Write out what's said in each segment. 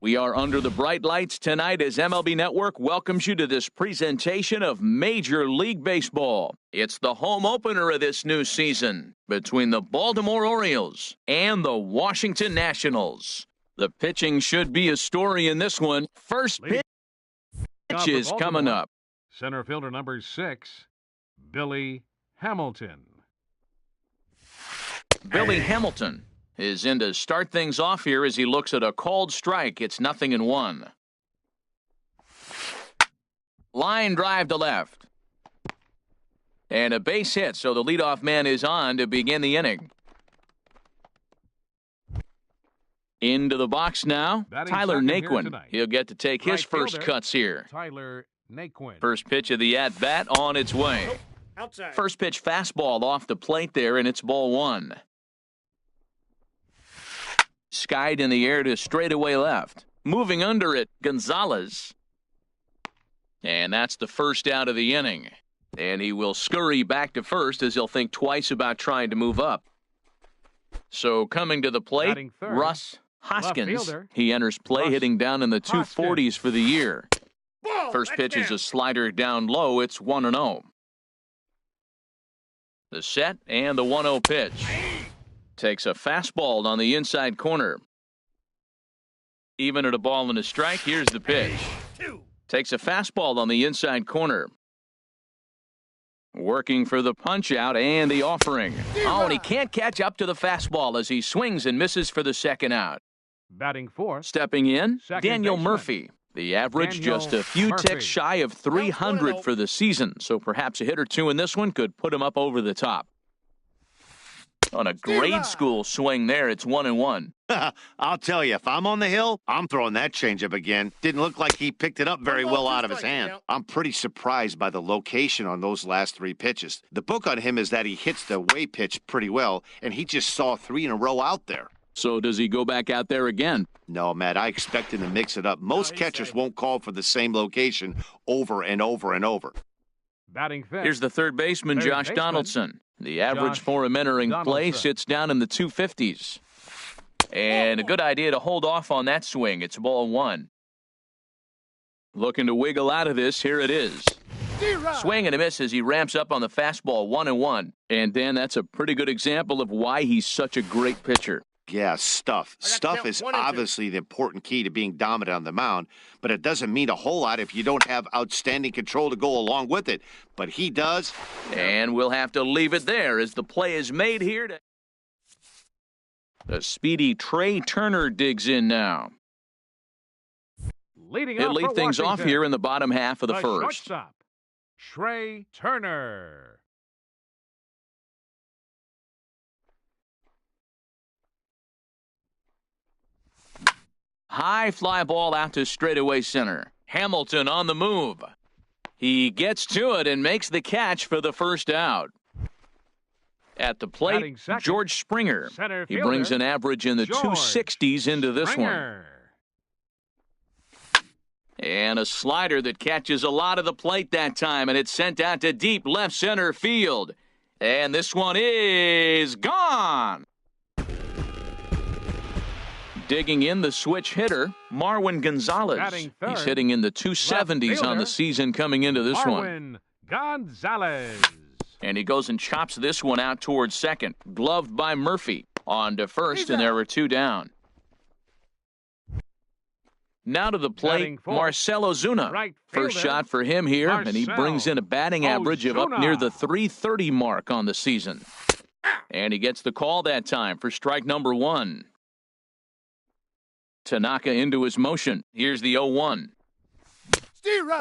We are under the bright lights tonight as MLB Network welcomes you to this presentation of Major League Baseball. It's the home opener of this new season between the Baltimore Orioles and the Washington Nationals. The pitching should be a story in this one. First pitch is coming up. Center fielder number 6, Billy Hamilton. Billy Hamilton is in to start things off here as he looks at a called strike. It's 0-1. Line drive to left. And a base hit, so the leadoff man is on to begin the inning. Into the box now, Tyler Naquin. He'll get to take his first cuts here. Tyler Naquin. First pitch of the at-bat on its way. Outside. First pitch fastball off the plate there, and it's ball 1. Skied in the air to straightaway left. Moving under it, Gonzalez. And that's the first out of the inning. And he will scurry back to first as he'll think twice about trying to move up. So coming to the plate, Russ Hoskins. He enters play hitting down in the 240s for the year. First pitch is a slider down low. It's 1-0. The set and the 1-0 pitch. Takes a fastball on the inside corner. Even at a ball and a strike, here's the pitch. Takes a fastball on the inside corner. Working for the punch-out and the offering. Oh, and he can't catch up to the fastball as he swings and misses for the second out. Batting fourth, Stepping in, second Daniel baseman. Murphy. The average Daniel just a few Murphy. ticks shy of 300 for the season, so perhaps a hit or two in this one could put him up over the top. On a grade school swing there, it's 1-1. I'll tell you, if I'm on the hill, I'm throwing that changeup again. Didn't look like he picked it up very well out of his hand. I'm pretty surprised by the location on those last three pitches. The book on him is that he hits the away pitch pretty well, and he just saw three in a row out there. So does he go back out there again? No, Matt, I expect him to mix it up. Most catchers won't call for the same location over and over and over. Batting fifth. Here's the third baseman, Third Josh baseman, Donaldson. The average Josh for him entering play Donaldson. sits down in the 250s. And a good idea to hold off on that swing. It's ball one. Looking to wiggle out of this. Here it is. Swing and a miss as he ramps up on the fastball, 1-1. And Dan, that's a pretty good example of why he's such a great pitcher. Yeah, stuff. Stuff is obviously the important key to being dominant on the mound, but it doesn't mean a whole lot if you don't have outstanding control to go along with it. But he does. And we'll have to leave it there as the play is made here. The speedy Trey Turner digs in now. Leading He'll off lead for things off Washington, here in the bottom half of the first. Shortstop, Trey Turner. High fly ball out to straightaway center. Hamilton on the move. He gets to it and makes the catch for the first out. At the plate, Batting second, George Springer. center He brings fielder, an average in the George 260s into this one. Springer. And a slider that catches a lot of the plate that time, and it's sent out to deep left center field. And this one is gone. Digging in the switch hitter, Marwin Gonzalez. Batting third, He's hitting in the 270s on the fielder, season coming into this one. Marwin Gonzalez. And he goes and chops this one out towards second. Gloved by Murphy. On to first, and there were two down. Now to the plate, Batting fourth, Marcell Ozuna. right First fielder, shot for him here, and he Marcell brings in a batting average of up Ozuna. near the 330 mark on the season. And he gets the call that time for strike number one. Tanaka into his motion. Here's the 0-1.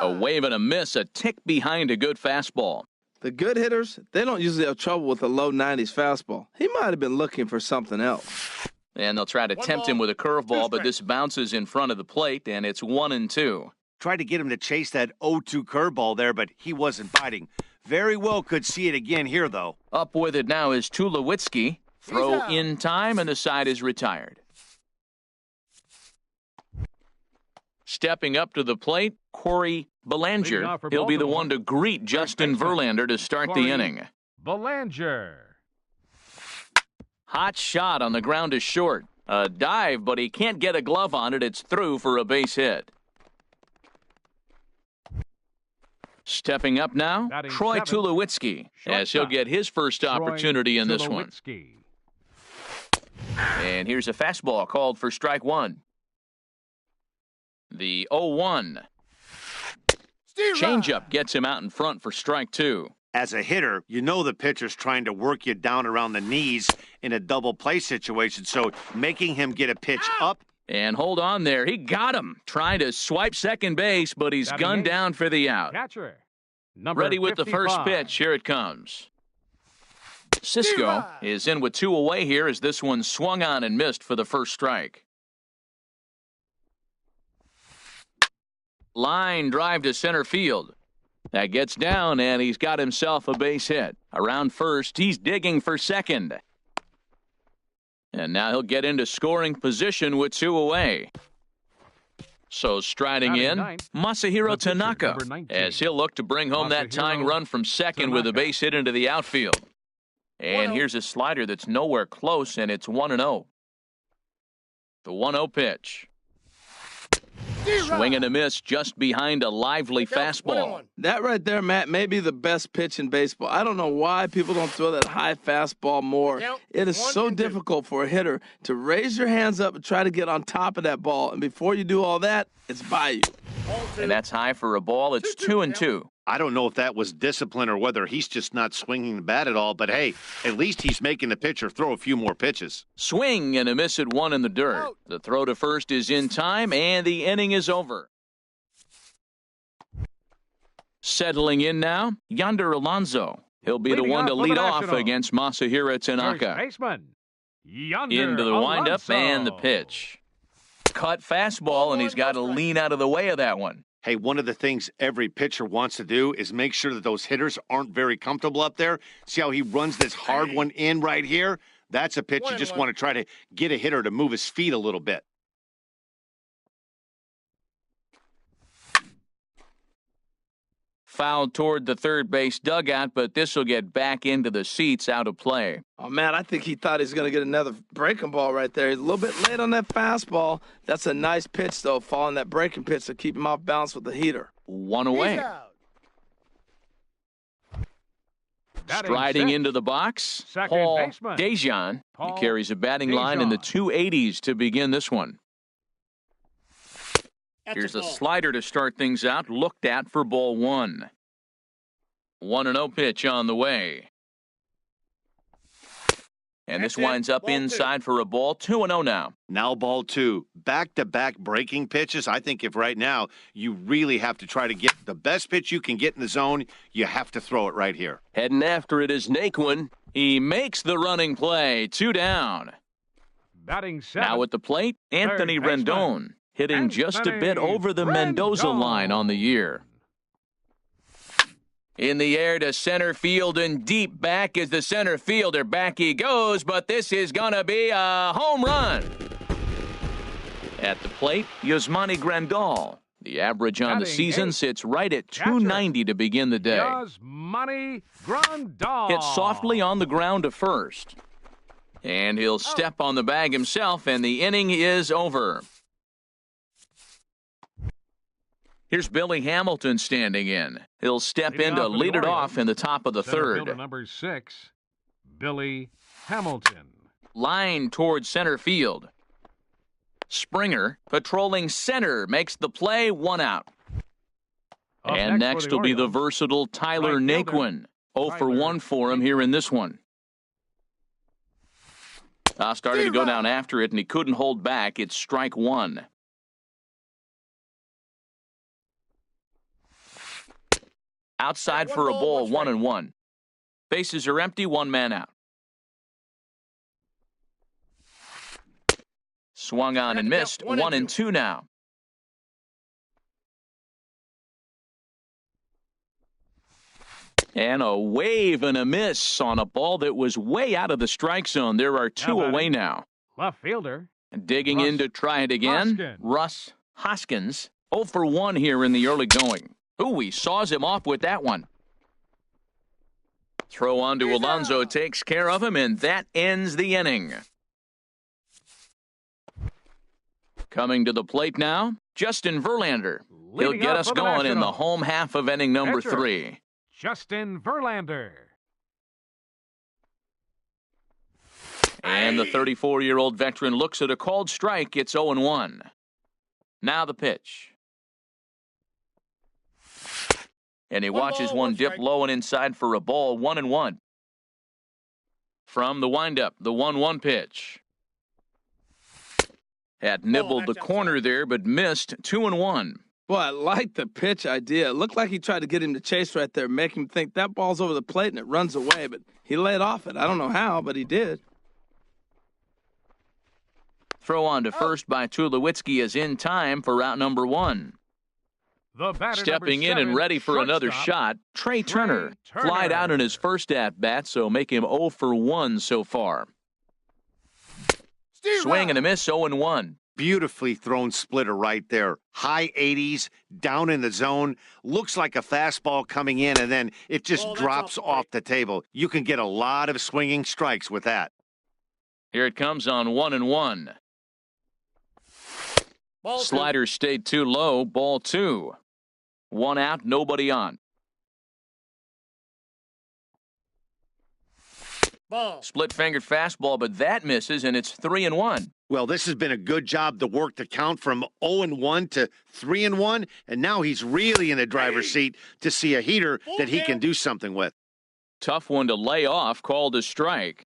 A wave and a miss, a tick behind a good fastball. The good hitters, they don't usually have trouble with a low 90s fastball. He might have been looking for something else. And they'll try to tempt him with a curveball, but this bounces in front of the plate, and it's 1-2. Tried to get him to chase that 0-2 curveball there, but he wasn't biting. Very well could see it again here, though. Up with it now is Tulowitzki. Throw in time, and the side is retired. Stepping up to the plate, Corey Leading Belanger. off for He'll be the Baltimore, one to greet Justin baseman, Verlander to start Corey the inning. Belanger. Hot shot on the ground to short. A dive, but he can't get a glove on it. It's through for a base hit. Stepping up now, Batting Troy seventh, Tulowitzki, as he'll shortstop, get his first Troy opportunity in this one. Tulowitzki. And here's a fastball called for strike one. The 0-1. Changeup gets him out in front for strike two. As a hitter, you know the pitcher's trying to work you down around the knees in a double play situation, so making him get a pitch up. And hold on there. He got him. Trying to swipe second base, but he's Batting gunned eighth, down for the out. Catcher. Number Ready with the first 55. pitch. Here it comes. Cisco is in with two away here as this one swung on and missed for the first strike. Line drive to center field. That gets down, and he's got himself a base hit. Around first, he's digging for second. And now he'll get into scoring position with two away. So striding Batting in, ninth, Masahiro the pitcher, Tanaka, number 19. as he'll look to bring home that Masahiro tying run from second with a Tanaka. base hit into the outfield. And here's a slider that's nowhere close, and it's 1-0. The 1-0 pitch. Swing and a miss just behind a lively fastball. That right there, Matt, may be the best pitch in baseball. I don't know why people don't throw that high fastball more. It is so difficult for a hitter to raise your hands up and try to get on top of that ball. And before you do all that, it's by you. And that's high for a ball. It's 2-2. I don't know if that was discipline or whether he's just not swinging the bat at all, but hey, at least he's making the pitcher throw a few more pitches. Swing and a miss at one in the dirt. The throw to first is in time, and the inning is over. Settling in now, Yonder Alonso. He'll be the one to lead off against Masahiro Tanaka. Baseman, Yonder Into the windup Alonso. and the pitch. Cut fastball, and he's got to lean out of the way of that one. Hey, one of the things every pitcher wants to do is make sure that those hitters aren't very comfortable up there. See how he runs this hard one in right here? That's a pitch you just want to try to get a hitter to move his feet a little bit. Fouled toward the third base dugout, but this will get back into the seats, out of play. Oh, man, I think he thought he was going to get another breaking ball right there. He's a little bit late on that fastball. That's a nice pitch, though, following that breaking pitch to keep him off balance with the heater. One away. Striding into the box, Paul Dejan. He carries a batting line in the 280s to begin this one. Here's a slider to start things out, looked at for ball one. 1-0 pitch on the way. And this winds up inside for a ball. 2-0 now. Now ball two. Back-to-back breaking pitches. I think if right now you really have to try to get the best pitch you can get in the zone, you have to throw it right here. Heading after it is Naquin. He makes the running play. 2 down. Batting seven. Now at the plate, Anthony baseman, Rendon. Hitting just a bit over the Mendoza line on the year. In the air to center field and deep back is the center fielder. Back he goes, but this is going to be a home run. At the plate, Yasmani Grandal. The average on the season sits right at 290 to begin the day. Yasmani Grandal. Hits softly on the ground to first. And he'll step on the bag himself, and the inning is over. Here's Billy Hamilton standing in. He'll step in to lead it off in the top of the third. Number 6, Billy Hamilton. Line towards center field. Springer, patrolling center, makes the play, 1 out. And next will be the versatile Tyler Naquin. 0 for 1 for him here in this one. Started to go down after it, and he couldn't hold back. It's strike 1. Outside for a ball, 1-1. Bases are empty, 1 man out. Swung on and missed, 1-2 now. And a wave and a miss on a ball that was way out of the strike zone. There are 2 away now. Left fielder. Digging in to try it again. Hoskins. Russ Hoskins, 0 for 1 here in the early going. Ooh, he saws him off with that one. Throw on to Alonso takes care of him, and that ends the inning. Coming to the plate now, Justin Verlander. He'll get us going in the home half of inning number 3. Justin Verlander. And the 34-year-old veteran looks at a called strike. It's 0-1. Now the pitch. And he watches one dip low and inside for a ball, 1-1. From the windup, the 1-1 pitch. Had nibbled the corner there, but missed, 2-1. Boy, I like the pitch idea. It looked like he tried to get him to chase right there, make him think that ball's over the plate and it runs away, but he laid off it. I don't know how, but he did. Throw on to first by Tulowitzki is in time for route number 1. Stepping in and ready for another shot, Trey Turner. Flied out in his first at-bat, so make him 0 for 1 so far. Swing and a miss, 0-1. Beautifully thrown splitter right there. High 80s, down in the zone. Looks like a fastball coming in, and then it just drops off the table. You can get a lot of swinging strikes with that. Here it comes on 1-1. Slider stayed too low, ball 2. 1 out, nobody on. Split-fingered fastball, but that misses, and it's 3-1. Well, this has been a good job to work the count from 0-1 to 3-1, and now he's really in the driver's seat to see a heater that he can do something with. Tough one to lay off, called a strike.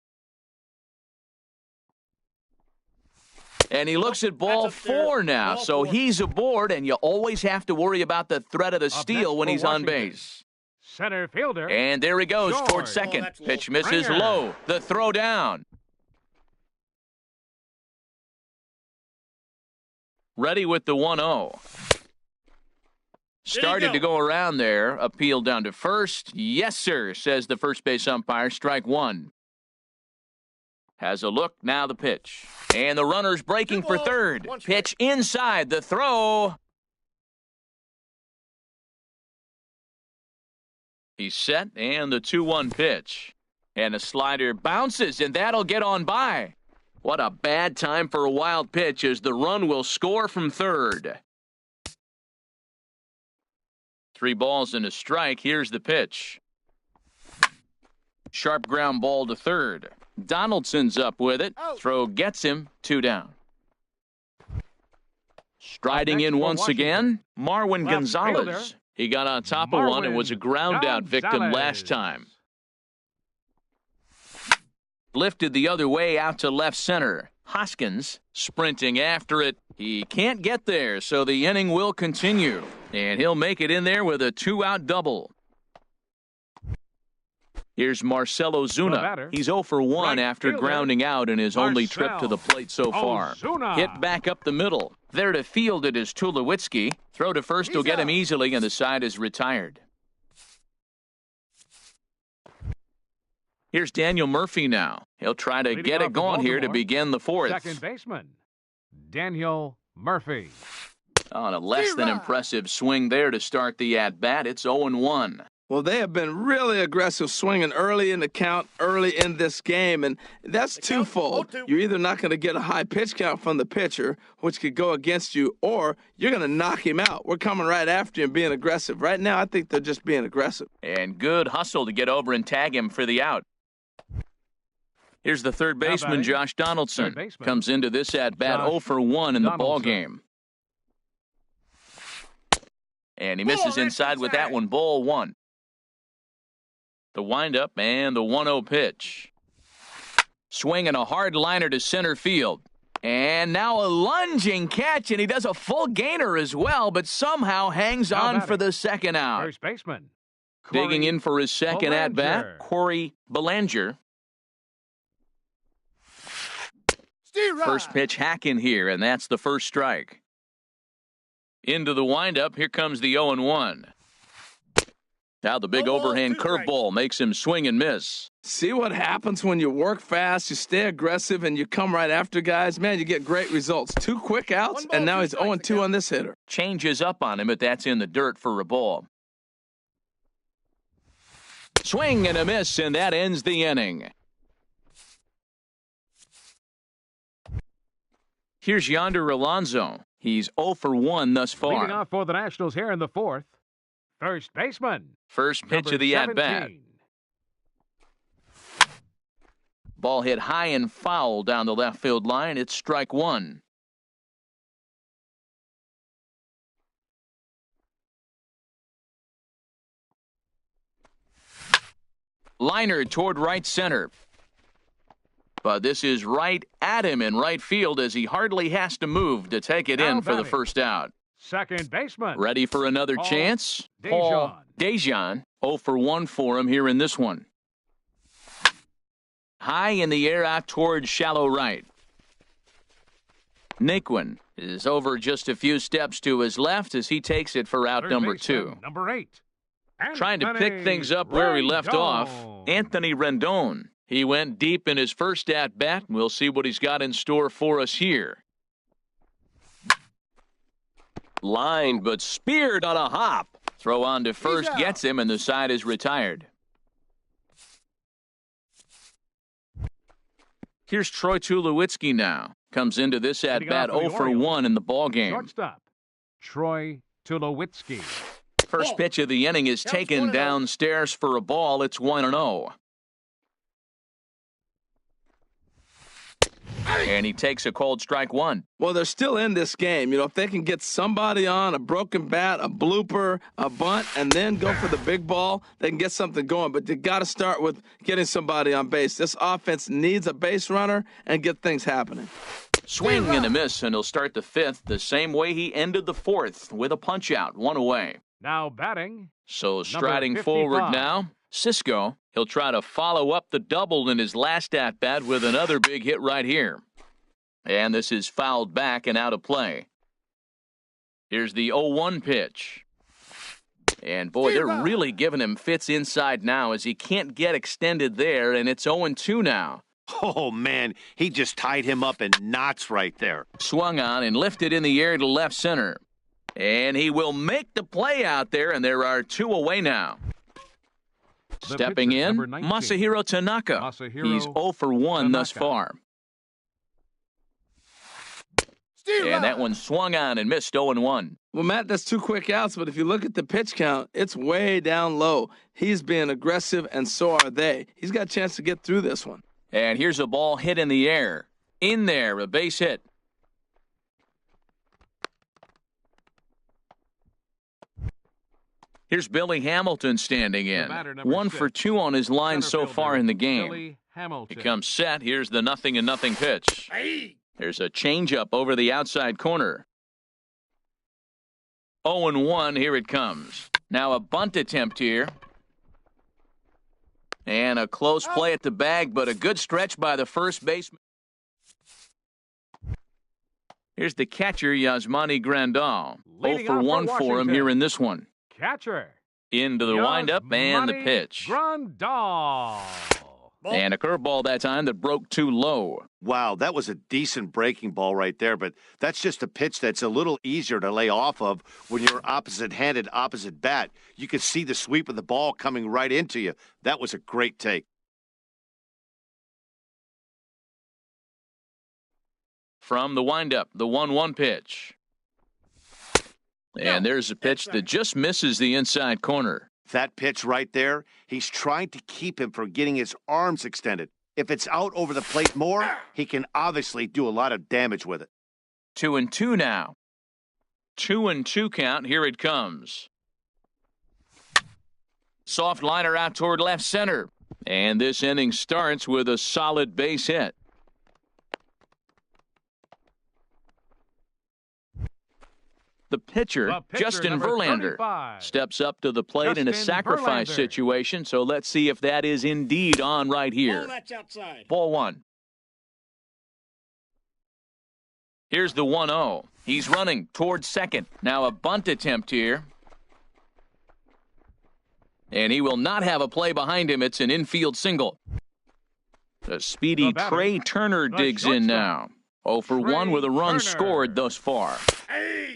And he looks at ball 4 now, so he's aboard, and you always have to worry about the threat of the steal when he's on base. Center fielder. And there he goes George. towards second. Pitch misses Springer. low. The throw down. Ready with the 1-0. Started to go around there. Appeal down to first. Yes, sir, says the first base umpire. Strike one. Has a look. Now the pitch. And the runner's breaking for third. Pitch inside. The throw. He's set, and the 2-1 pitch. And a slider bounces, and that'll get on by. What a bad time for a wild pitch as the run will score from third. 3 balls and a strike. Here's the pitch. Sharp ground ball to third. Donaldson's up with it. Throw gets him. 2 down. Striding in once again, Marwin Gonzalez. He got on top of one and was a ground-out victim last time. Lifted the other way out to left center. Hoskins sprinting after it. He can't get there, so the inning will continue. And he'll make it in there with a 2-out double. Here's Marcell Ozuna. He's 0 for 1 after grounding out in his only trip to the plate so far. Hit back up the middle. There to field it is Tulowitzki. Throw to first will get him easily, and the side is retired. Here's Daniel Murphy now. He'll try to get it going here to begin the 4th. Second baseman, Daniel Murphy. On a less than impressive swing there to start the at-bat. It's 0-1. Well, they have been really aggressive swinging early in the count, early in this game, and that's twofold. You're either not going to get a high pitch count from the pitcher, which could go against you, or you're going to knock him out. We're coming right after him, being aggressive. Right now, I think they're just being aggressive. And good hustle to get over and tag him for the out. Here's the third baseman, Josh Donaldson. Comes into this at-bat 0 for 1 in the ball game. And he misses inside with that one, ball 1. The windup and the 1-0 pitch. Swinging a hard liner to center field. And now a lunging catch, and he does a full gainer as well, but somehow hangs on for the second out. First baseman. Digging in for his second at-bat, Corey Belanger. First pitch hack in here, and that's the first strike. Into the windup, here comes the 0-1. Now the big overhand curveball makes him swing and miss. See what happens when you work fast, you stay aggressive, and you come right after guys? Man, you get great results. 2 quick outs, and now he's 0-2 on this hitter. Changes up on him, but that's in the dirt for a ball. Swing and a miss, and that ends the inning. Here's Yonder Alonso. He's 0 for 1 thus far. Leading off for the Nationals here in the 4th. First baseman. First pitch of the at-bat. Ball hit high and foul down the left field line. It's strike 1. Liner toward right center. But this is right at him in right field as he hardly has to move to take it in for the first out. Second baseman. Ready for another chance? Paul Dejan. 0 for 1 for him here in this one. High in the air out towards shallow right. Naquin is over just a few steps to his left as he takes it for out number 2. Number 8. Trying to pick things up where he left off, Anthony Rendon. He went deep in his first at-bat. We'll see what he's got in store for us here. Lined but speared on a hop. Throw on to first gets him, and the side is retired. Here's Troy Tulowitzki now. Comes into this at-bat 0 for 1 in the ball game. Shortstop, Troy Tulowitzki. First pitch of the inning is taken downstairs for a ball. It's 1-0. And he takes a cold strike one. Well, they're still in this game. You know, if they can get somebody on, a broken bat, a blooper, a bunt, and then go for the big ball, they can get something going. But you got to start with getting somebody on base. This offense needs a base runner and get things happening. Swing and a miss, and he'll start the fifth the same way he ended the fourth, with a punch out, one away. Now batting. So Number striding forward 55. now, Cisco. He'll try to follow up the double in his last at-bat with another big hit right here. And this is fouled back and out of play. Here's the 0-1 pitch. And boy, they're really giving him fits inside now as he can't get extended there, and it's 0-2 now. Oh, man, he just tied him up in knots right there. Swung on and lifted in the air to left center. And he will make the play out there, and there are two away now. Stepping pitcher, in, number 19, Masahiro Tanaka. He's 0 for 1 thus far. And that one swung on and missed 0-1. Well, Matt, that's two quick outs, but if you look at the pitch count, it's way down low. He's being aggressive, and so are they. He's got a chance to get through this one. And here's a ball hit in the air. In there, a base hit. Here's Billy Hamilton standing in. 1 for 2 on his line so far in the game. Billy Hamilton. He comes set. Here's the 0-0 pitch. There's a changeup over the outside corner. 0-1, here it comes. Now a bunt attempt here. And a close play at the bag, but a good stretch by the first baseman. Here's the catcher, Yasmani Grandal. 0 for 1 for him here in this one. Catcher. Into the windup and the pitch. Grandal. And a curveball that time that broke too low. Wow, that was a decent breaking ball right there, but that's just a pitch that's a little easier to lay off of when you're opposite-handed, opposite bat. You could see the sweep of the ball coming right into you. That was a great take. From the windup, the 1-1 pitch. And there's a pitch that just misses the inside corner. That pitch right there, he's trying to keep him from getting his arms extended. If it's out over the plate more, he can obviously do a lot of damage with it. 2-2 now. 2-2 count. Here it comes. Soft liner out toward left center. And this inning starts with a solid base hit. The pitcher, Justin number Verlander, 35. steps up to the plate in a Justin sacrifice Verlander. situation, so let's see if that is indeed on right here. That's outside. Ball one. Here's the 1-0. He's running towards second. Now a bunt attempt here. And he will not have a play behind him. It's an infield single. The speedy The batter, Trey Turner the digs in shortstop, now. 0 for 1 with a run Turner. scored thus far.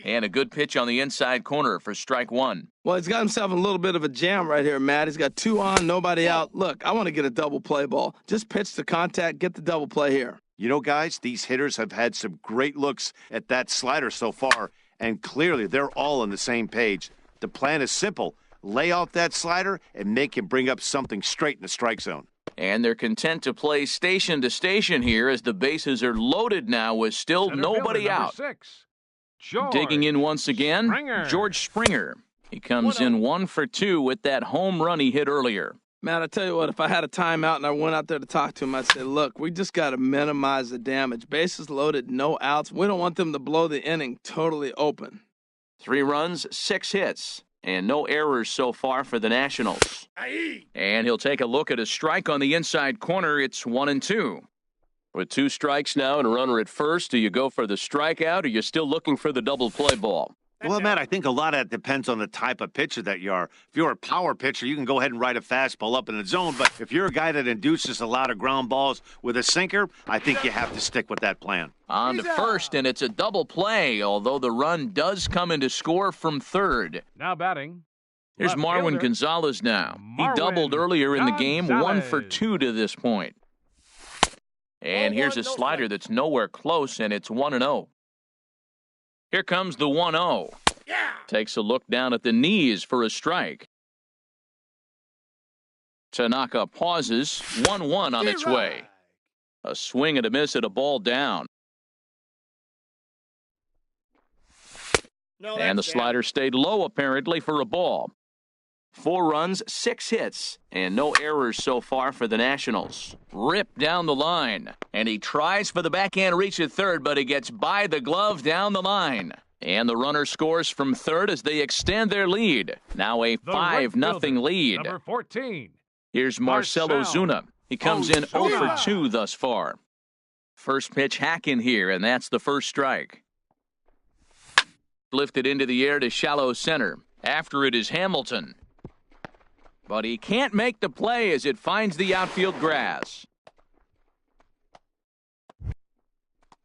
And a good pitch on the inside corner for strike one. Well, he's got himself in a little bit of a jam right here, Matt. He's got two on, nobody out. Look, I want to get a double play ball. Just pitch to contact, get the double play here. You know, guys, these hitters have had some great looks at that slider so far, and clearly they're all on the same page. The plan is simple. Lay off that slider and make him bring up something straight in the strike zone. And they're content to play station to station here as the bases are loaded now with still Center nobody fielder, number out. 6. George Digging in once again, Springer. George Springer. He comes in 1 for 2 with that home run he hit earlier. Matt, I tell you what, if I had a timeout and I went out there to talk to him, I'd say, look, we just got to minimize the damage. Bases loaded, no outs. We don't want them to blow the inning totally open. 3 runs, 6 hits, and no errors so far for the Nationals. And he'll take a look at a strike on the inside corner. It's 1-2. With 2 strikes now and a runner at first, do you go for the strikeout or you're still looking for the double play ball? Well, Matt, I think a lot of that depends on the type of pitcher that you are. If you're a power pitcher, you can go ahead and ride a fastball up in the zone. But if you're a guy that induces a lot of ground balls with a sinker, I think you have to stick with that plan. On to first, and it's a double play, although the run does come into score from third. Now batting. Here's left Marwin fielder, Gonzalez now. He Marwin doubled earlier in the game, 1 for Gonzalez. 2 to this point. And here's a slider that's nowhere close, and it's 1-0. Here comes the 1-0. Takes a look down at the knees for a strike. Tanaka pauses, 1-1 on its way. A swing and a miss at a ball down. No, And the slider stayed low, apparently, for a ball. 4 runs, 6 hits, and no errors so far for the Nationals. Ripped down the line, and he tries for the backhand reach at third, but he gets by the glove down the line. And the runner scores from third as they extend their lead. Now a 5-0 lead. Number 14. Here's Marcell Ozuna. He comes in 0 for 2 thus far. First pitch hack in here, and that's the first strike. Lifted into the air to shallow center. After it is Hamilton. But he can't make the play as it finds the outfield grass.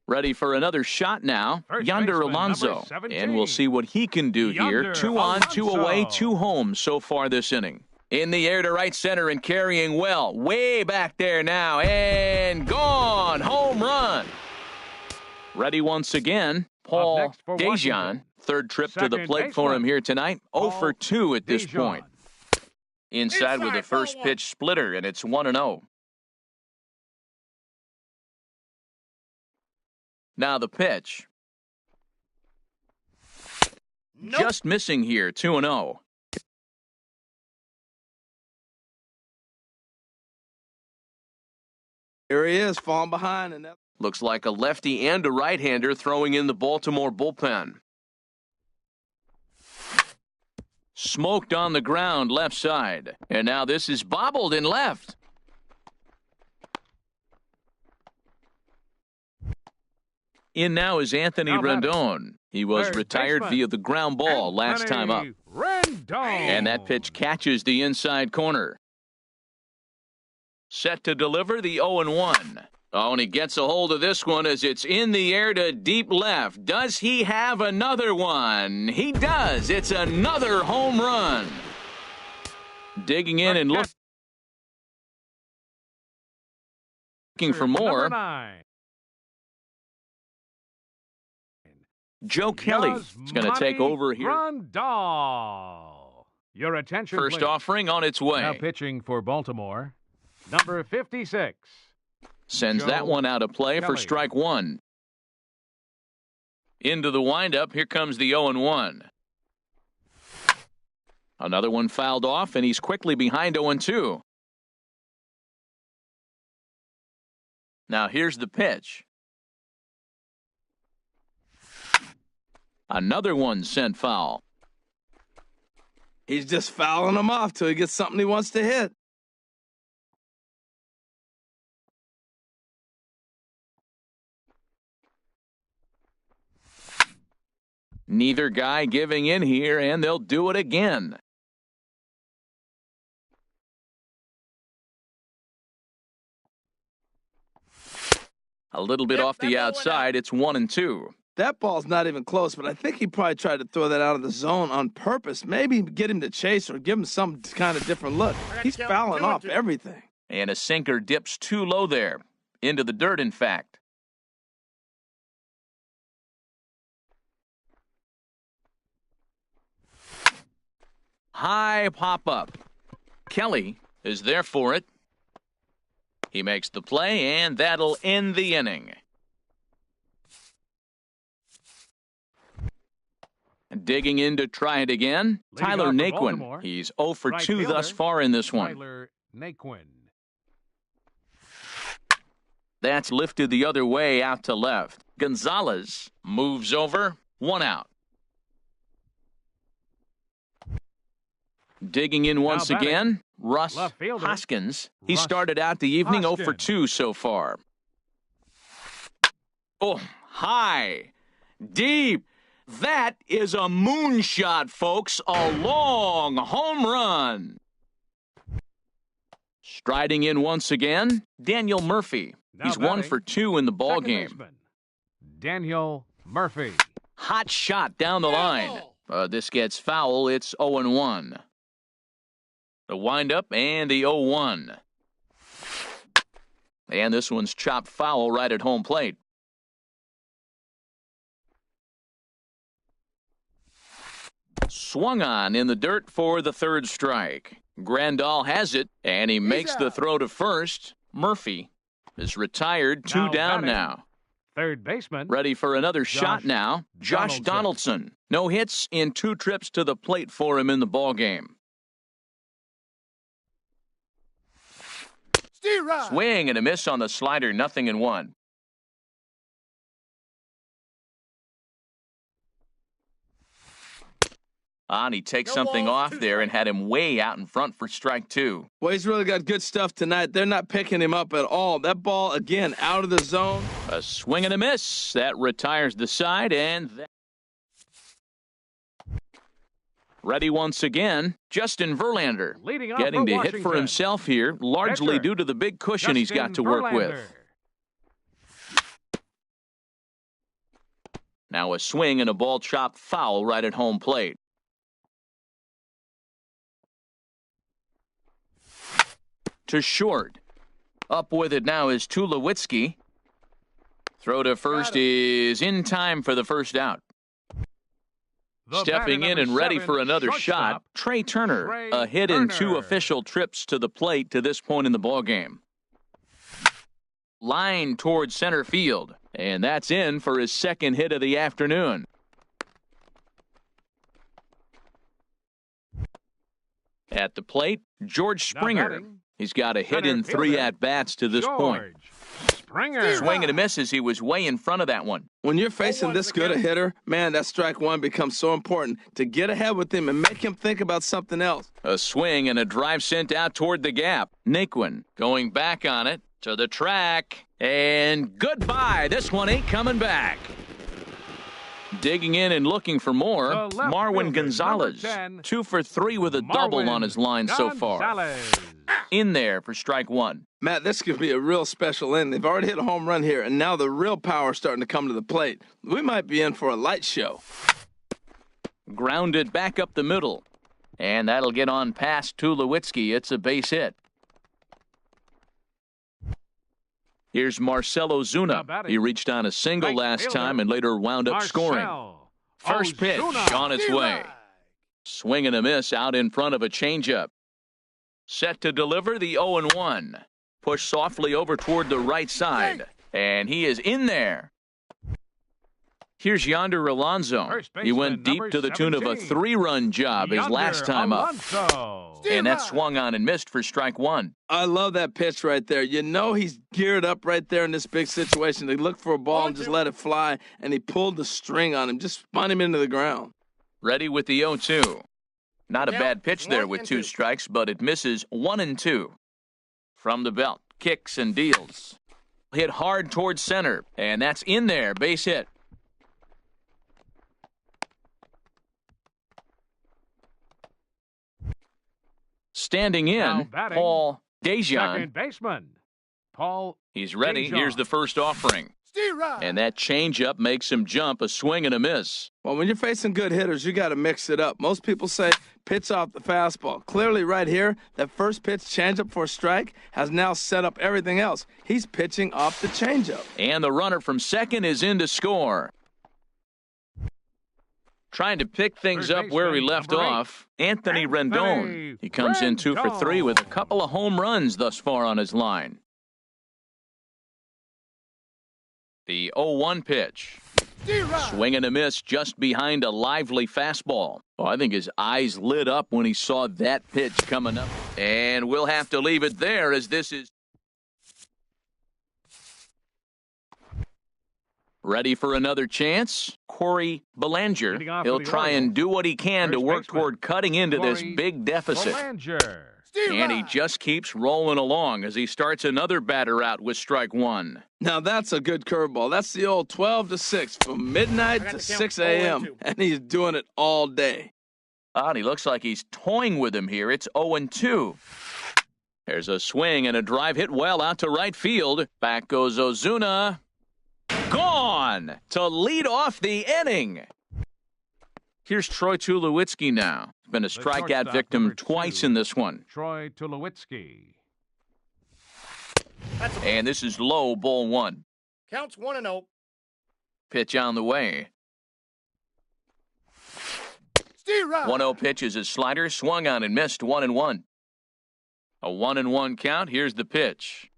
Ready for another shot now. First Yonder baseman, Alonso. number 17. And we'll see what he can do here. Yonder 2 on, 2 away, Alonso. 2 home so far this inning. In the air to right center and carrying well. Way back there now. And gone. Home run. Ready once again. Paul next for Dejan. Washington. Third trip to the Second plate for him baseman, here tonight. 0 for 2 at this Dejan. point. Inside with a first pitch splitter, and it's 1-0. Now the pitch. Nope. Just missing here, 2-0. Here he is, falling behind, and that. Looks like a lefty and a right-hander throwing in the Baltimore bullpen. Smoked on the ground left side. And now this is bobbled in left. In now is Anthony Now batting. Rendon. He was Third retired baseman, via the ground ball last time up. Rendon. And that pitch catches the inside corner. Set to deliver the 0-1. Oh, and he gets a hold of this one as it's in the air to deep left. Does he have another one? He does. It's another home run. Digging in and looking for more. Number 9. Joe Kelly is going to take over here. Grandal. Your attention, First please. offering on its Now way. pitching for Baltimore, number 56. Sends Joe that one out of play for Kelly. strike 1. Into the windup. Here comes the 0-1. Another one fouled off, and he's quickly behind 0-2. Now here's the pitch. Another one sent foul. He's just fouling him off till he gets something he wants to hit. Neither guy giving in here, and they'll do it again. A little bit Yep, off the that ball went outside. It's 1-2. That ball's not even close, but I think he probably tried to throw that out of the zone on purpose. Maybe get him to chase or give him some kind of different look. He's count fouling 2-2. off everything. And a sinker dips too low there. Into the dirt, in fact. High pop-up. Kelly is there for it. He makes the play, and that'll end the inning. Digging in to try it again, Leading Tyler off for Naquin. Baltimore, He's 0 for right 2 thus fielder, far in this one. Tyler Naquin. That's lifted the other way out to left. Gonzalez moves over, 1 out. Digging in once batting, again, Russ left fielder, Hoskins. He Russ started out the evening 0 for Hoskins. 2 so far. Oh, high, deep. That is a moonshot, folks. A long home run. Striding in once again, Daniel Murphy. Now He's 1 batting, for 2 in the ball Second game. baseman, Daniel Murphy. Hot shot down the line. This gets foul. It's 0-1. The windup and the 0-1. And this one's chopped foul right at home plate. Swung on in the dirt for the third strike. Grandal has it, and he makes the throw to first. Murphy is retired. Two down batting, now. Third baseman. Ready for another shot now. Josh Donaldson. No hits in 2 trips to the plate for him in the ballgame. Swing and a miss on the slider, 0-1. He takes something off there and had him way out in front for strike 2. Well, he's really got good stuff tonight. They're not picking him up at all. That ball, again, out of the zone. A swing and a miss. That retires the side, and ready once again, Justin Verlander. Leading off Getting for to hit Washington. for himself here, largely Pitcher, due to the big cushion he's got to Justin work with. Verlander. Now a swing and a ball chopped foul right at home plate. To short. Up with it now is Tulowitzki. Throw to first is in time for the first out. The Stepping batter, in and number ready 7, for another shortstop, shot, Trey Turner. Trey A hit in 2 Turner. official trips to the plate to this point in the ballgame. Line towards center field, and that's in for his second hit of the afternoon. At the plate, George Now Springer. batting, He's got a hit center in 3 fielder, at-bats to this point. George Springer. Swing and a miss as he was way in front of that one. When you're facing this good a hitter, man, that strike 1 becomes so important to get ahead with him and make him think about something else. A swing and a drive sent out toward the gap. Naquin going back on it to the track. And goodbye. This one ain't coming back. Digging in and looking for more, The left Marwin fielder, Gonzalez. number 10, 2 for 3 with a double Marwin on his line so far. Gonzalez. In there for strike 1. Matt, this could be a real special inning. They've already hit a home run here, and now the real power is starting to come to the plate. We might be in for a light show. Grounded back up the middle. And that'll get on past Tulowitzki. It's a base hit. Here's Marcelo Now Zuna. batting, He reached on a single right last fielder, time and later wound up scoring. Marcel First pitch Ozuna. on its way. Swing and a miss out in front of a changeup. Set to deliver the 0-1. Push softly over toward the right side. And he is in there. Here's Yonder Alonso. First He went baseman, deep number to the tune of a 17. 3-run job his last time up. Alonso. And that swung on and missed for strike 1. I love that pitch right there. You know he's geared up right there in this big situation. They look for a ball and just let it fly, and he pulled the string on him, just spun him into the ground. Ready with the 0-2. Not a bad pitch there with 2 strikes, but it misses 1-2. From the belt, kicks and deals. Hit hard towards center, and that's in there, base hit. Standing Now in, batting, Paul Dejan. Second baseman, Paul. He's ready. Dejan. Here's the first offering. And that changeup makes him jump, a swing and a miss. Well, when you're facing good hitters, you got to mix it up. Most people say pitch off the fastball. Clearly right here, that first pitch changeup for a strike has now set up everything else. He's pitching off the changeup. And the runner from second is in to score. Trying to pick things Third up where we baseman, left number 8. off, Anthony Anthony Rendon. He comes in 2 for 3 with a Rendon. couple of home runs thus far on his line. The 0-1 pitch. Swing and a miss just behind a lively fastball. Oh, I think his eyes lit up when he saw that pitch coming up. And we'll have to leave it there as this is ready for another chance. Corey Belanger. Leading off He'll for the try and Orioles. do what he can to First work baseman, toward cutting into this Corey big deficit. Belanger. And he just keeps rolling along as he starts another batter out with strike 1. Now that's a good curveball. That's the old 12 to 6 from midnight to 6 a.m. And he's doing it all day. And he looks like he's toying with him here. It's 0-2. There's a swing and a drive hit well out to right field. Back goes Ozuna. Gone to lead off the inning. Here's Troy Tulowitzki now. He's been a strikeout shortstop, victim number twice 2. in this one. Troy Tulowitzki. And this is low, ball 1. Counts 1-0. Pitch on the way. 1-0 pitch is his slider, swung on and missed 1-1. A 1-1 count. Here's the pitch.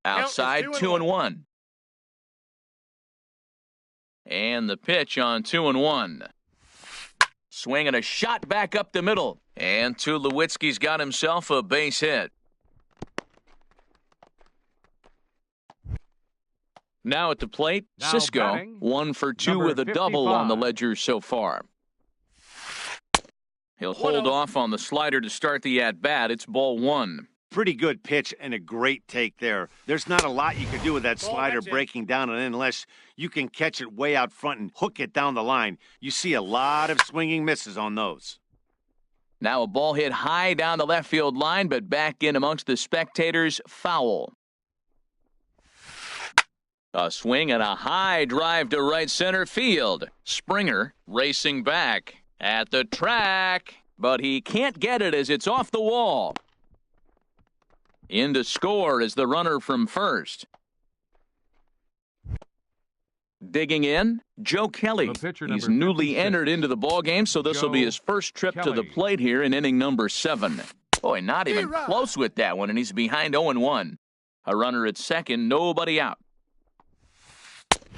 Outside, 2-1. And the pitch on 2-1. Swing and a shot back up the middle. And Tulowitzki's got himself a base hit. Now at the plate, Now Cisco, batting, 1 for 2 number with a double on the 55. ledger so far. He'll hold off on the slider to start the at-bat. It's ball 1. Pretty good pitch and a great take there. There's not a lot you can do with that slider breaking down and in unless you can catch it way out front and hook it down the line. You see a lot of swinging misses on those. Now a ball hit high down the left field line, but back in amongst the spectators, foul. A swing and a high drive to right center field. Springer racing back at the track, but he can't get it as it's off the wall. In to score is the runner from first. Digging in, Joe Kelly. The pitcher, He's number newly 56. entered into the ballgame, so this will be Joe his first trip to the Kelly. plate here in inning number 7. Boy, not even close with that one, and he's behind 0-1. A runner at second, nobody out.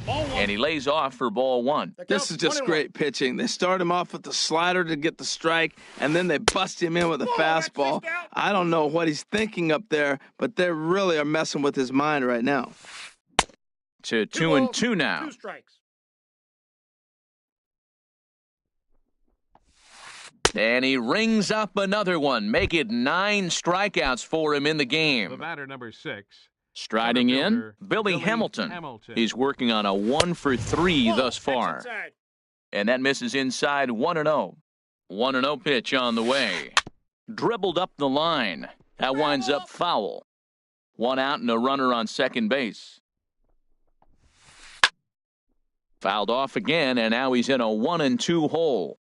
And he lays off for ball 1. This is just great pitching. They start him off with the slider to get the strike, and then they bust him in with a fastball. I don't know what he's thinking up there, but they really are messing with his mind right now. To 2-2 now. 2 strikes. And he rings up another one. Make it 9 strikeouts for him in the The game. batter, number 6. Striding in, fielder, Billy Hamilton. Hamilton. He's working on a 1 for 3 thus That's far. inside. And that misses inside 1-0. 1-0 pitch on the way. Dribbled up the line. That winds up foul. 1 out and a runner on second base. Fouled off again, and now he's in a 1-2 hole.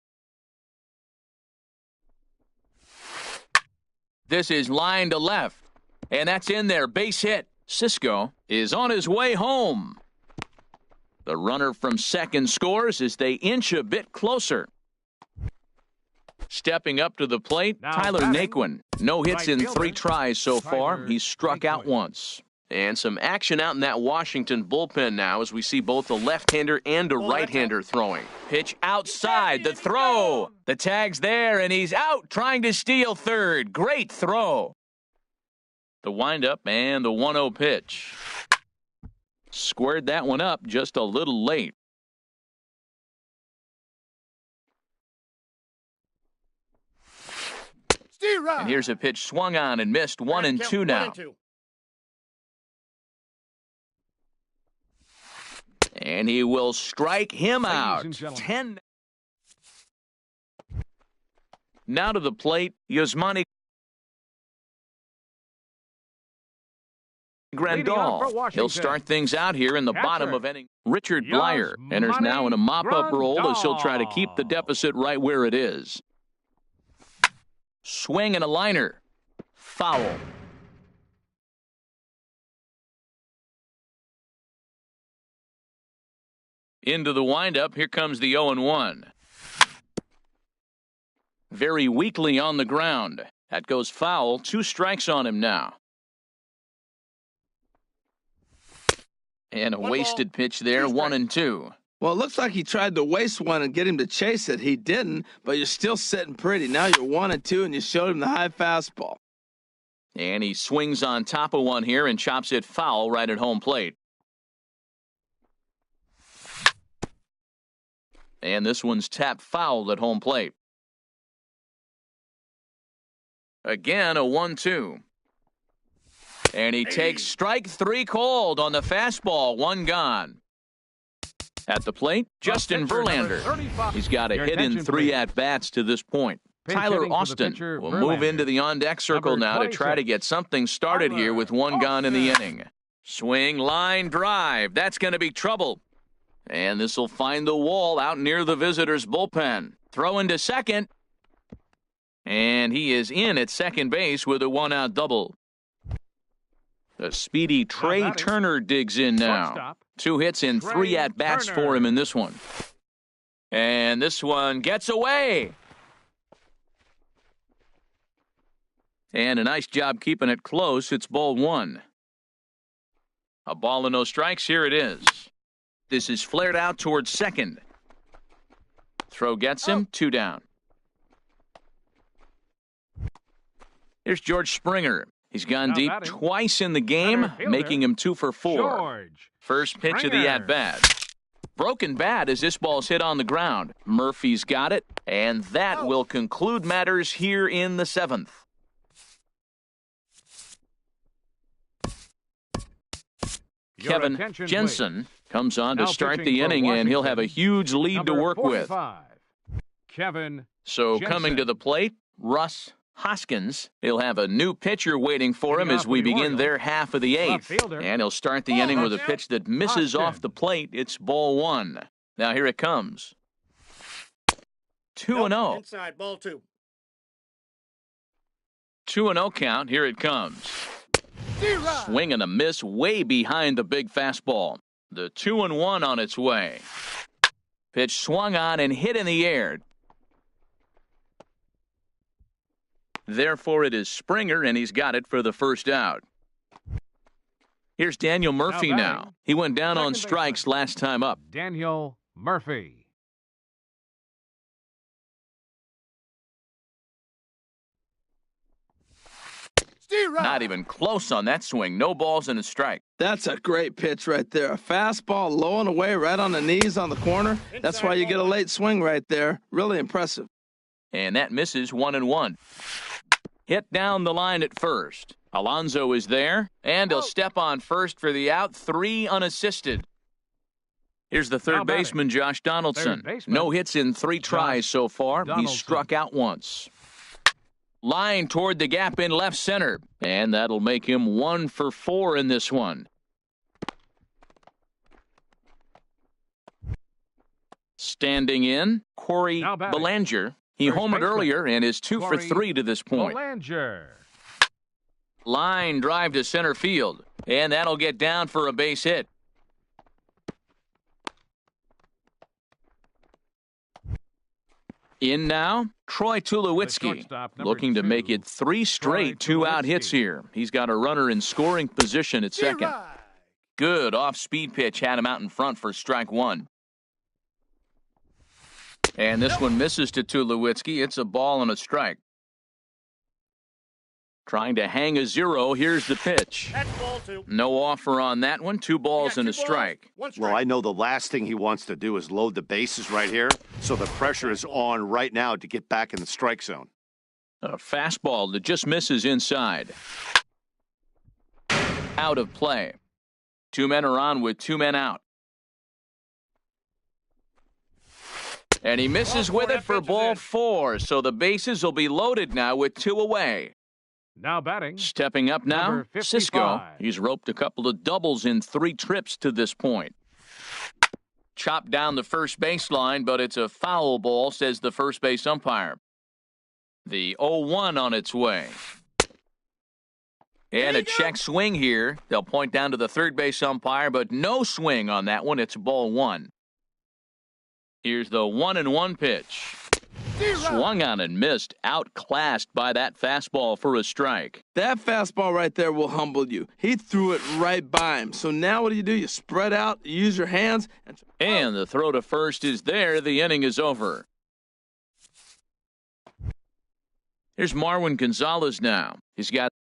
This is line to left, and that's in there. Base hit. Cisco is on his way home. The runner from second scores as they inch a bit closer. Stepping up to the plate, Now Tyler batting, Naquin. No hits right in fielder, 3 tries so far. Tyler He's struck out Naquin. once. And some action out in that Washington bullpen now as we see both a left-hander and a right-hander throwing. Pitch outside, the throw. The tag's there, and he's out trying to steal third. Great throw. The windup and the 1-0 pitch. Squared that one up just a little late. And here's a pitch swung on and missed. 1-2 now. 1-2. And he will strike him Ladies out. and gentlemen. 10. Now to the plate, Yasmani Leading off for Grandal. Washington. He'll start things out here in the Catcher, bottom of inning. Richard Blyer enters now in a Yasmani mop-up role as he'll try to keep the Grandal. deficit right where it is. Swing and a liner. Foul. Into the windup, here comes the 0-1. Very weakly on the ground. That goes foul. 2 strikes on him now. And a 1 wasted ball, pitch there, 2 strikes. 1-2. Well, it looks like he tried to waste one and get him to chase it. He didn't, but you're still sitting pretty. Now you're 1-2, and you showed him the high fastball. And he swings on top of one here and chops it foul right at home plate. And this one's tapped foul at home plate. Again, a 1-2. And he takes strike 3 called on the fastball. 1 gone. At the plate, Justin pitcher, number Verlander. 35. He's got a Your hit in attention, 3 please. at-bats to this point. Pinch Tyler hitting for the Austin pitcher, will move Verlander. into the on-deck circle Number now to try to 26. get something started here with 1 gone in the inning. Swing, line, drive. That's going to be trouble. And this will find the wall out near the visitors' bullpen. Throw into second. And he is in at second base with a 1-out double. The speedy Trey batting. Turner digs in now. Shortstop, 2 hits in Trey 3 at-bats Turner. for him in this one. And this one gets away. And a nice job keeping it close. It's ball 1. A ball and no strikes. Here it is. This is flared out towards second. Throw gets him. 2 down. Here's George Springer. He's gone deep twice in the game, making him 2 for 4. First pitch of the at-bat. Broken bat as this ball's hit on the ground. Murphy's got it, and that will conclude matters here in the 7th. Kevin Jensen comes on to start the inning, and he'll have a huge lead to work with. So coming to the plate, Russ Hoskins. He'll have a new pitcher waiting for him as we begin their half of the 8th. And he'll start the inning with a pitch that misses off the plate. It's ball 1. Now here it comes. 2-0. Inside, ball 2. 2-0 count. Here it comes. Swing and a miss way behind the big fastball. The 2-1 on its way. Pitch swung on and hit in the air. Therefore, it is Springer, and he's got it for the first out. Here's Daniel Murphy now. He went down on strikes last time up. Daniel Murphy. Not even close on that swing. No balls and a strike. That's a great pitch right there. A fastball low and away right on the knees on the corner. That's why you get a late swing right there. Really impressive. And that misses 1-1. Hit down the line at first. Alonso is there, and he'll step on first for the out. 3 unassisted. Here's the third baseman, Josh Donaldson. No hits in 3 tries so far. He's struck out once. Line toward the gap in left center, and that'll make him 1 for 4 in this one. Standing in, Corey Belanger. He homered earlier and is 2 for 3 to this point. Belanger. Line drive to center field, and that'll get down for a base hit. In now, Troy Tulowitzki, looking to make it 3 straight 2-out hits here. He's got a runner in scoring position at second. Good off-speed pitch had him out in front for strike 1. And this one misses to Tulowitzki. It's a ball and a strike. Trying to hang a 0. Here's the pitch. That's ball 2. No offer on that one. 2 balls and a strike. Well, I know the last thing he wants to do is load the bases right here, so the pressure is on right now to get back in the strike zone. A fastball that just misses inside. Out of play. 2 men are on with 2 men out. And he misses with it for ball 4, so the bases will be loaded now with 2 away. Now batting. Stepping up now, Cisco. He's roped a couple of doubles in 3 trips to this point. Chopped down the first baseline, but it's a foul ball, says the first base umpire. The 0-1 on its way. And a check swing here. They'll point down to the third base umpire, but no swing on that one. It's ball 1. Here's the 1-1 pitch. Swung on and missed, outclassed by that fastball for a strike. That fastball right there will humble you. He threw it right by him. So now what do? You spread out, you use your hands. And the throw to first is there. The inning is over. Here's Marwin Gonzalez now. He's got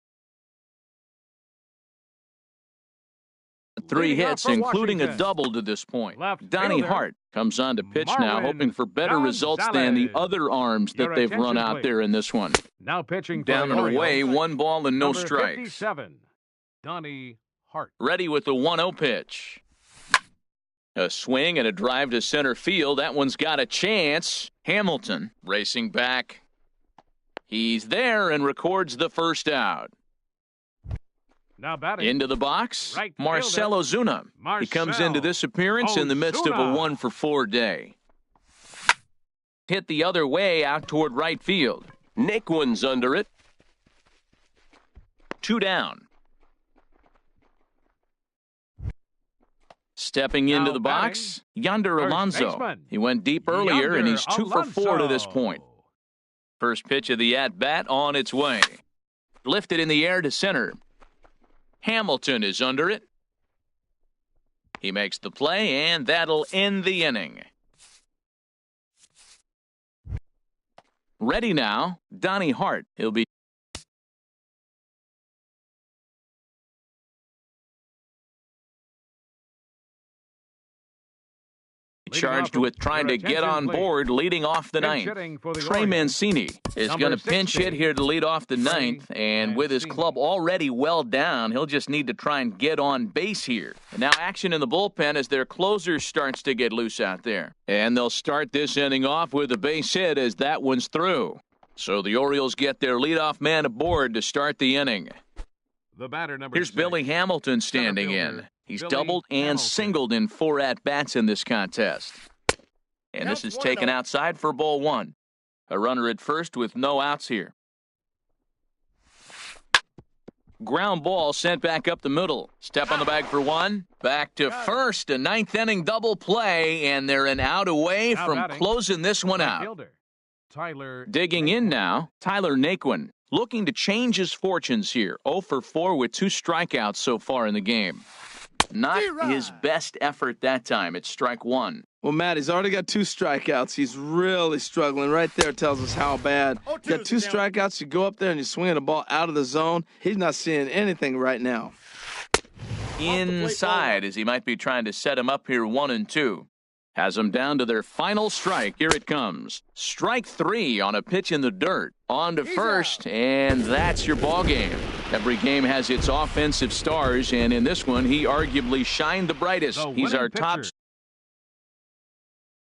3 hits, including a double to this point. Donnie Hart comes on to pitch now, hoping for better results than the other arms that they've run out there in this one. Now pitching down and away, 1 ball and no strikes. 57, Donnie Hart. Ready with the 1-0 pitch. A swing and a drive to center field. That one's got a chance. Hamilton racing back. He's there and records the first out. Now batting. Into the box, Marcell Ozuna. He comes into this appearance in the midst of a 1-for-4 day. Hit the other way out toward right field. Naquin's under it. 2 down. Stepping into the box, Yonder Alonso. He went deep earlier, and he's 2 for 4 to this point. First pitch of the at-bat on its way. Lifted in the air to center. Hamilton is under it. He makes the play, and that'll end the inning. Ready now, Donnie Hart. He'll be charged with trying to get on board leading off the ninth. Trey Mancini is going to pinch hit here to lead off the ninth, and with his club already well down, he'll just need to try and get on base here. And now action in the bullpen as their closer starts to get loose out there. And they'll start this inning off with a base hit as that one's through. So the Orioles get their leadoff man aboard to start the inning. The batter number Here's 6. Billy Hamilton standing in. He's doubled and singled in 4 at-bats in this contest. And this is taken outside for ball 1. A runner at first with no outs here. Ground ball sent back up the middle. Step on the bag for 1. Back to first. A 9th inning double play, and they're an out away from closing this one out. Digging in now, Tyler Naquin. Looking to change his fortunes here. 0 for 4 with 2 strikeouts so far in the game. Not his best effort that time. It's strike 1. Well, Matt, he's already got 2 strikeouts. He's really struggling. Right there tells us how bad. You got 2 strikeouts. You go up there and you swing the ball out of the zone. He's not seeing anything right now. Inside as he might be trying to set him up here 1-2. Has them down to their final strike. Here it comes. Strike 3 on a pitch in the dirt. On to first, and that's your ball game. Every game has its offensive stars, and in this one, he arguably shined the brightest. He's our top